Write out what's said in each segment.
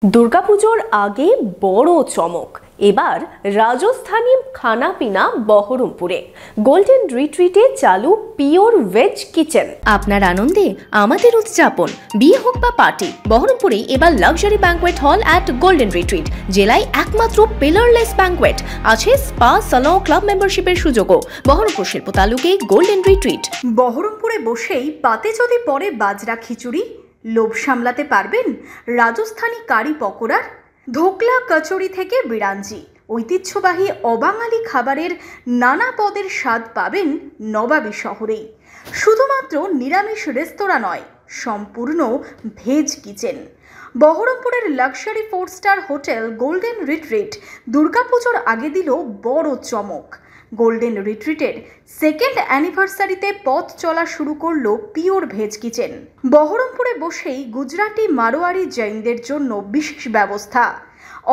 দুর্গাপুজোর আগে বড় চমক এবার রাজস্থানী খানাপিনা বহরমপুরে গোল্ডেন রিট্রিটে চালু পিওর ভেজ কিচেন। আপনার আনন্দে আমাদের উদযাপন, বিয়ে হোক বা পার্টি, বহরমপুরে এবার luxury banquet hall at golden retreat. জেলায় একমাত্র পিলারলেস ব্যাঙ্কোয়েট, আছে স্পা, সালন, ক্লাব মেম্বারশিপের সুযোগও। বহরমপুর শিল্প তালুকে গোল্ডেন রিট্রিট। বহরমপুরে বসেই পাতে যদি পড়ে বাজরা খিচুড়ি, লোভ সামলাতে পারবেন রাজস্থানী কারি পকোড়ার? ধোকলা, কচুরি থেকে বিরাঞ্জি, ঐতিহ্যবাহী অবাঙালি খাবারের নানা পদের স্বাদ পাবেন নবাবী শহরেই। শুধুমাত্র নিরামিষ রেস্তোরাঁ নয়, সম্পূর্ণ ভেজ কিচেন। বহরমপুরের luxury 4 star hotel golden retreat দুর্গাপুজোর আগে দিল বড় চমক। গোল্ডেন রিট্রিটের সেকেন্ড অ্যানিভার্সারিতে পথ চলা শুরু করলো পিওর ভেজ কিচেন। বহরমপুরে বসেই গুজরাটি, মারোয়ারি, জৈনদের জন্য বিশেষ ব্যবস্থা,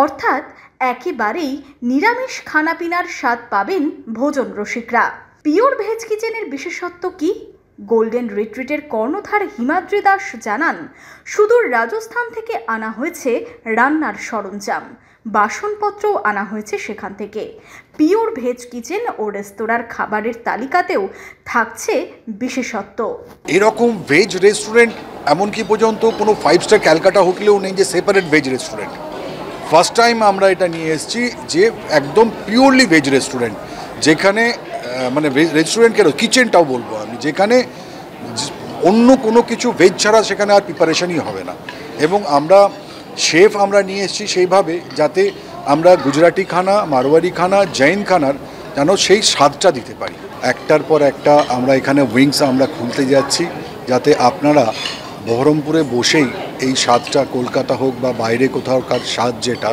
অর্থাৎ একেবারেই নিরামিষ খানাপিনার স্বাদ পাবেন ভোজন রসিকরা। পিওর ভেজ কিচেনের বিশেষত্ব কি? গোল্ডেন রিট্রিটের কর্ণধার হিমাদ্রি দাস জানান, সুদূর রাজস্থান থেকে আনা হয়েছে রান্নার সরঞ্জাম, বাসনপত্রও আনা হয়েছে সেখান থেকে। পিওর ভেজ কিচেন ও রেস্তোরাঁর খাবারের তালিকাতেও থাকছে বিশেষত্ব। এরকম ভেজ রেস্টুরেন্ট এমনকি পর্যন্ত কোনো 5 স্টার ক্যালকাটা হোটেলেও নেই যে separate veg restaurant. First time আমরা এটা নিয়ে এসেছি যে একদম পিওরলি ভেজ রেস্টুরেন্ট, যেখানে মানে রেস্টুরেন্ট কেন কিচেনটাও বলবো আমি, যেখানে অন্য কোনো কিছু ভেজ ছাড়া সেখানে আর প্রিপারেশনই হবে না। এবং আমরা শেফ আমরা নিয়ে এসেছি সেইভাবে যাতে আমরা গুজরাটি খানা, মারোয়ারি খানা, জৈন খানার যেন সেই স্বাদটা দিতে পারি। একটার পর একটা আমরা এখানে উইংস আমরা খুলতে যাচ্ছি, যাতে আপনারা বহরমপুরে বসেই এই স্বাদটা, কলকাতা হোক বা বাইরে কোথাওকার স্বাদ, যেটা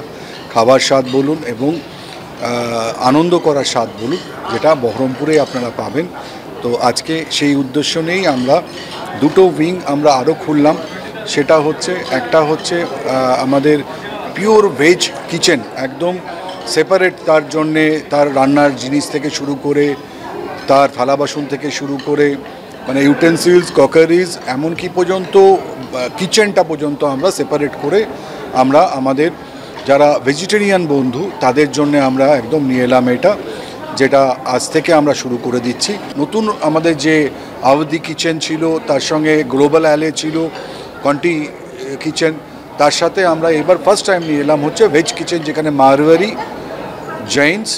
খাবার স্বাদ বলুন এবং আনন্দ করার স্বাদ বলুন, যেটা বহরমপুরে আপনারা পাবেন। তো আজকে সেই উদ্দেশ্য নিয়েই আমরা দুটো উইং আমরা আরও খুললাম। সেটা হচ্ছে, একটা হচ্ছে আমাদের পিওর ভেজ কিচেন, একদম সেপারেট, তার জন্যে তার রান্নার জিনিস থেকে শুরু করে, তার থালা বাসন থেকে শুরু করে, মানে ইউটেন্সিলস, ক্রকারিজ, এমনকি পর্যন্ত কিচেনটা পর্যন্ত আমরা সেপারেট করে আমরা আমাদের যারা ভেজিটেরিয়ান বন্ধু তাদের জন্য আমরা একদম নিয়ে এলাম এটা, যেটা আজ থেকে আমরা শুরু করে দিচ্ছি। নতুন আমাদের যে আওধি কিচেন ছিল, তার সঙ্গে গ্লোবাল অ্যালে ছিল, কন্টি কিচেন, তার সাথে আমরা এবার ফার্স্ট টাইম নিয়ে এলাম হচ্ছে ভেজ কিচেন, যেখানে মারওয়ারি, জৈনস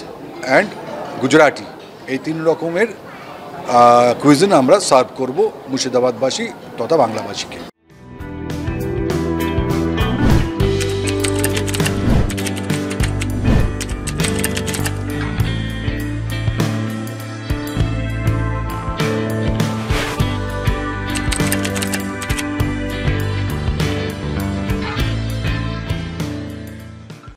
অ্যান্ড গুজরাটি এই 3 রকমের কুইজিন আমরা সার্ভ করব মুর্শিদাবাদবাসী তথা বাংলাভাষীকে।